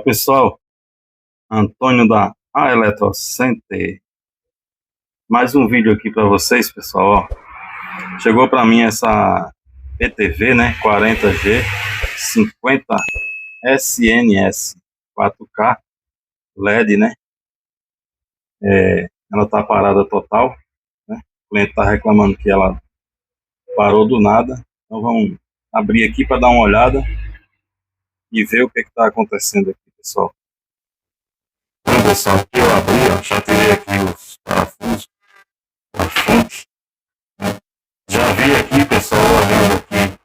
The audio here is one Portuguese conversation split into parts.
pessoal, Antônio da A Eletrocenter. Mais um vídeo aqui para vocês, pessoal. Ó, chegou para mim essa PTV, né, 40G 50 SNS 4K LED, né? Ela tá parada total, né? O cliente tá reclamando que ela parou do nada. Então vamos abrir aqui para dar uma olhada e ver o que está acontecendo aqui, pessoal. Então, pessoal, aqui eu abri, ó, já tirei aqui os parafusos, a fonte, né? Já vi aqui, pessoal, olhando aqui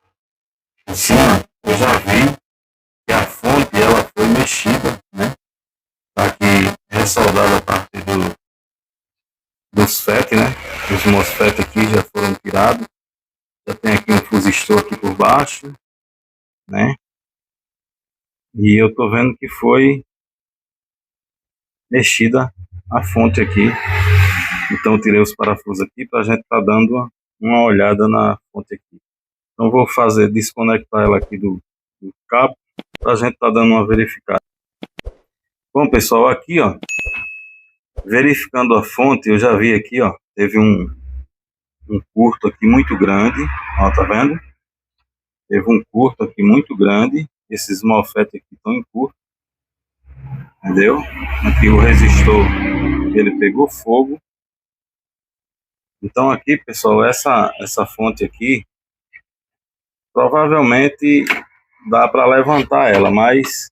em cima, eu já vi que a fonte ela foi mexida, né? Tá aqui ressoldada a parte dos FET, né? Os MOSFET aqui já foram tirados. Já tem aqui um fusistor aqui por baixo, né? E eu tô vendo que foi mexida a fonte aqui. Então eu tirei os parafusos aqui para a gente tá dando uma olhada na fonte aqui. Então vou desconectar ela aqui do cabo para a gente tá dando uma verificada. Bom, pessoal, aqui ó, verificando a fonte, eu já vi aqui ó, teve um curto aqui muito grande, ó, tá vendo? Teve um curto aqui muito grande, esses MOSFET aqui estão em curto, entendeu? Aqui o resistor, ele pegou fogo. Então aqui, pessoal, essa fonte aqui, provavelmente dá para levantar ela, mas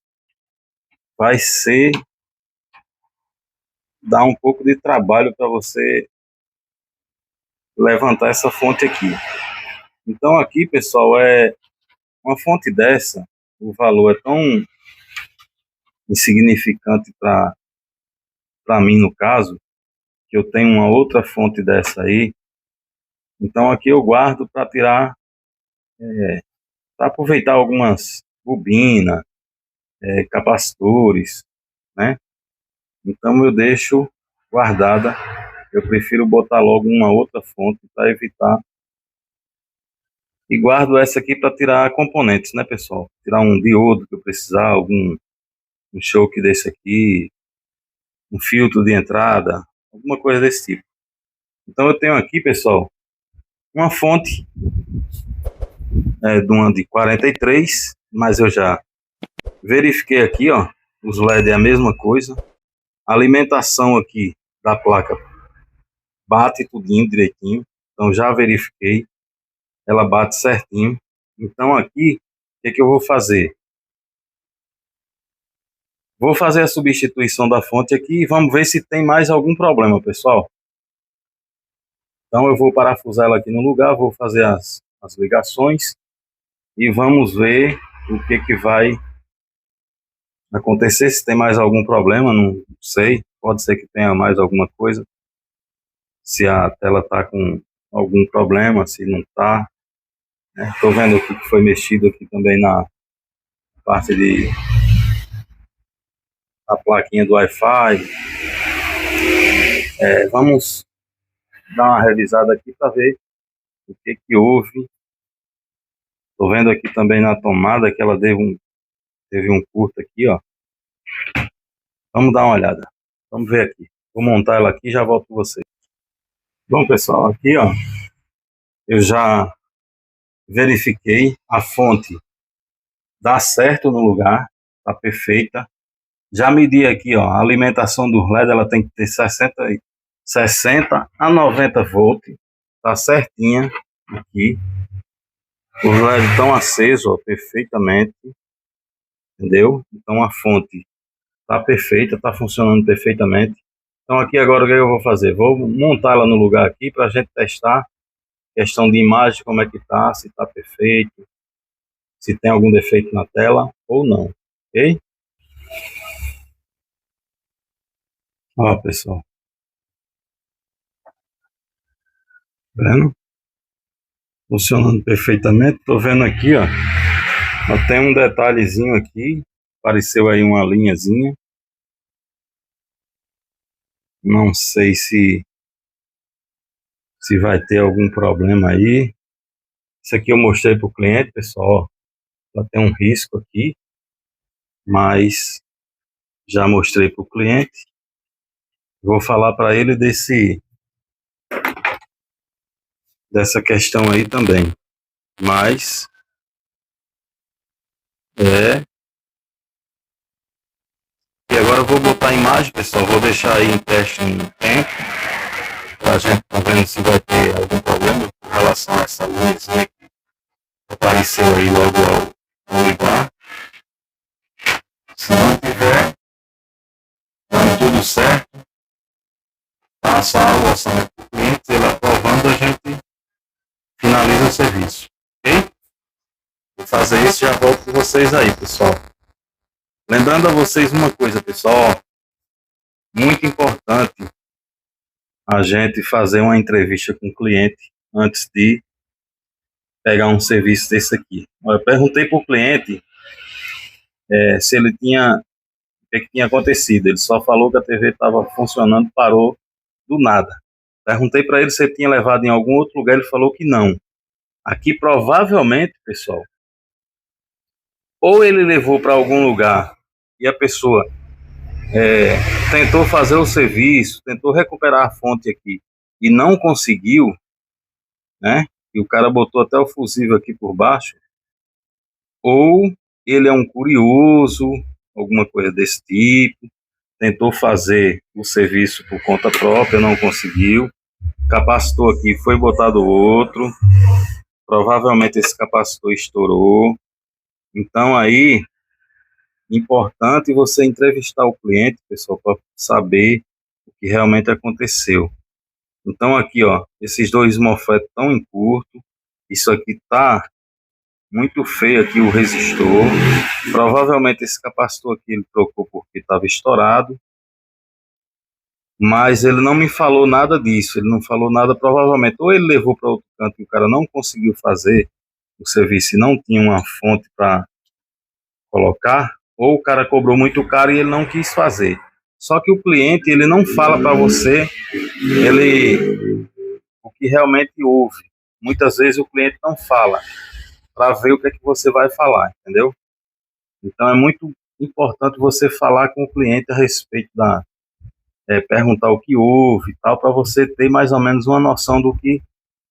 vai dar um pouco de trabalho para você levantar essa fonte aqui. Então aqui, pessoal, uma fonte dessa, o valor é tão insignificante para mim no caso, que eu tenho uma outra fonte dessa aí. Então aqui eu guardo para tirar, para aproveitar algumas bobinas, capacitores, né? Então eu deixo guardada. Eu prefiro botar logo uma outra fonte para evitar. E guardo essa aqui para tirar componentes, né, pessoal? Tirar um diodo que eu precisar, um choke desse aqui, um filtro de entrada, alguma coisa desse tipo. Então eu tenho aqui, pessoal, uma fonte de uma de 43, mas eu já verifiquei aqui, ó, os LED é a mesma coisa. A alimentação aqui da placa bate tudinho direitinho, então já verifiquei, ela bate certinho. Então aqui, o que eu vou fazer? Vou fazer a substituição da fonte aqui e vamos ver se tem mais algum problema, pessoal. Então eu vou parafusar ela aqui no lugar, vou fazer as ligações e vamos ver o que vai acontecer, se tem mais algum problema, não sei, pode ser que tenha mais alguma coisa, se a tela está com algum problema, se não está. Estou vendo aqui que foi mexido aqui também na parte da plaquinha do Wi-Fi. Vamos dar uma revisada aqui para ver o que houve. Estou vendo aqui também na tomada que ela teve um curto aqui, ó. Vamos dar uma olhada. Vamos ver aqui. Vou montar ela aqui e já volto com vocês. Bom, pessoal, aqui ó, eu já verifiquei a fonte. Dá certo no lugar, tá perfeita. Já medi aqui, ó, a alimentação do LED, ela tem que ter 60 a 90 volts, tá certinha aqui. Os LEDs estão acesos, ó, perfeitamente, entendeu? Então a fonte tá perfeita, tá funcionando perfeitamente. Então aqui agora o que eu vou fazer? Vou montar ela no lugar aqui para a gente testar questão de imagem, como é que tá, se tá perfeito, se tem algum defeito na tela ou não, ok? Ó, pessoal, vendo? Funcionando perfeitamente. Tô vendo aqui, ó, tem um detalhezinho aqui, apareceu aí uma linhazinha. Não sei se vai ter algum problema aí. Isso aqui eu mostrei para o cliente, pessoal, ó, ela tem um risco aqui, mas Já mostrei para o cliente. Vou falar para ele dessa questão aí também. Mas e agora eu vou botar a imagem, pessoal. Vou deixar aí em teste um tempo. Pra gente tá vendo se vai ter algum problema com relação a essa luzinha que apareceu aí logo ao ligar. Se não tiver dando tudo certo, passa o orçamento para o cliente, ele aprovando, a gente finaliza o serviço. Ok? Vou fazer isso e já volto com vocês aí, pessoal. Lembrando a vocês uma coisa, pessoal, muito importante a gente fazer uma entrevista com o cliente antes de pegar um serviço desse aqui. Eu perguntei para o cliente se ele tinha, o que tinha acontecido. Ele só falou que a TV estava funcionando, parou do nada. Perguntei para ele se ele tinha levado em algum outro lugar, ele falou que não. Aqui provavelmente, pessoal, ou ele levou para algum lugar e a pessoa tentou fazer o serviço, tentou recuperar a fonte aqui e não conseguiu, né? E o cara botou até o fusível aqui por baixo, ou ele é um curioso, alguma coisa desse tipo, tentou fazer o serviço por conta própria, não conseguiu, capacitor aqui, foi botado outro, provavelmente esse capacitor estourou. Então aí, importante você entrevistar o cliente, pessoal, para saber o que realmente aconteceu. Então aqui, ó, esses dois MOSFET estão em curto, isso aqui tá muito feio aqui o resistor, provavelmente esse capacitor aqui ele trocou porque estava estourado, mas ele não me falou nada disso, ele não falou nada, provavelmente, ou ele levou para outro canto e o cara não conseguiu fazer o serviço e não tinha uma fonte para colocar, ou o cara cobrou muito caro e ele não quis fazer. Só que o cliente, ele não fala para você o que realmente houve. Muitas vezes o cliente não fala, para ver o que é que você vai falar, entendeu? Então é muito importante você falar com o cliente a respeito perguntar o que houve e tal, para você ter mais ou menos uma noção do que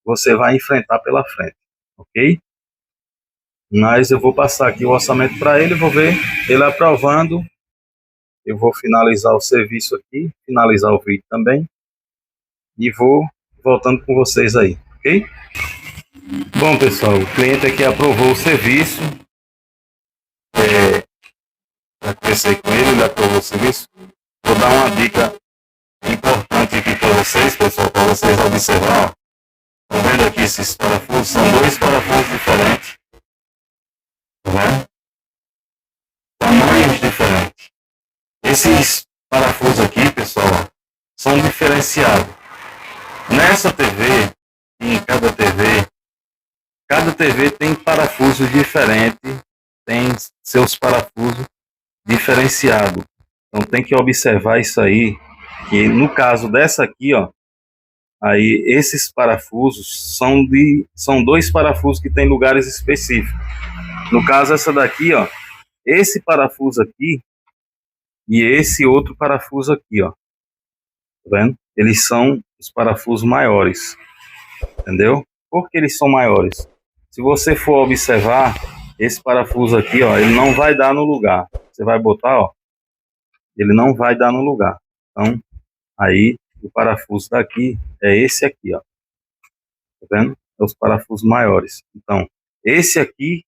você vai enfrentar pela frente, ok? Mas eu vou passar aqui o orçamento para ele, vou ver ele aprovando, eu vou finalizar o serviço aqui, finalizar o vídeo também, e vou voltando com vocês aí, ok? Bom, pessoal, o cliente aqui aprovou o serviço, já conversei com ele, ele aprovou o serviço. Vou dar uma dica importante aqui para vocês, pessoal, para vocês observar. Estão vendo aqui esses parafusos? São dois parafusos diferentes. Tá vendo? Tamanhos diferentes. Esses parafusos aqui, pessoal, são diferenciados. Nessa TV, e em cada TV tem parafusos diferentes, tem seus parafusos diferenciados. Então tem que observar isso aí, que no caso dessa aqui, ó, aí esses parafusos são dois parafusos que tem lugares específicos. No caso essa daqui, ó, esse parafuso aqui e esse outro parafuso aqui, ó, tá vendo? Eles são os parafusos maiores, entendeu? Por que eles são maiores? Se você for observar, esse parafuso aqui, ó, ele não vai dar no lugar. Você vai botar, ó, ele não vai dar no lugar. Então, aí o parafuso daqui é esse aqui, ó. Tá vendo? É os parafusos maiores. Então, esse aqui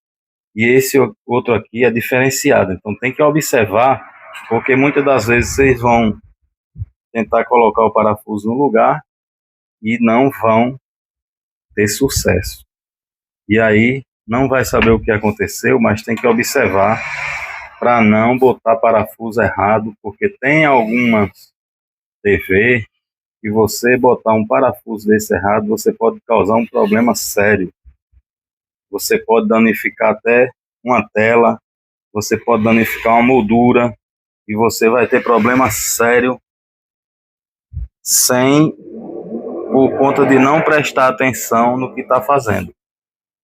e esse outro aqui é diferenciado. Então, tem que observar, porque muitas das vezes vocês vão tentar colocar o parafuso no lugar e não vão ter sucesso. E aí, não vai saber o que aconteceu, mas tem que observar para não botar parafuso errado, porque tem algumas TV que você botar um parafuso desse errado, você pode causar um problema sério. Você pode danificar até uma tela, você pode danificar uma moldura e você vai ter problema sério por conta de não prestar atenção no que está fazendo.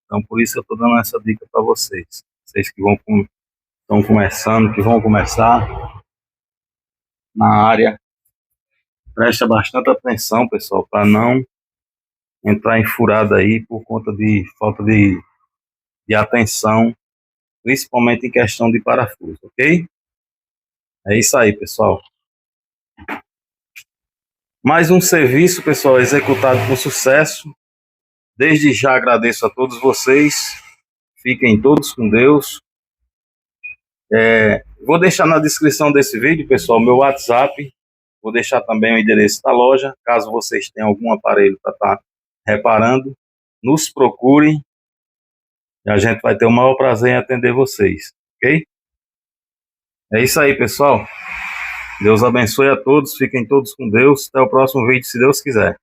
Então por isso eu estou dando essa dica para vocês. Vocês que estão começando, que vão começar, na área. Presta bastante atenção, pessoal, para não entrar em furada aí por conta de falta de atenção, principalmente em questão de parafuso, ok? É isso aí, pessoal. Mais um serviço, pessoal, executado com sucesso. Desde já agradeço a todos vocês. Fiquem todos com Deus. Vou deixar na descrição desse vídeo, pessoal, meu WhatsApp. Vou deixar também o endereço da loja. Caso vocês tenham algum aparelho para estar reparando, nos procurem. E a gente vai ter o maior prazer em atender vocês, ok? É isso aí, pessoal. Deus abençoe a todos. Fiquem todos com Deus. Até o próximo vídeo, se Deus quiser.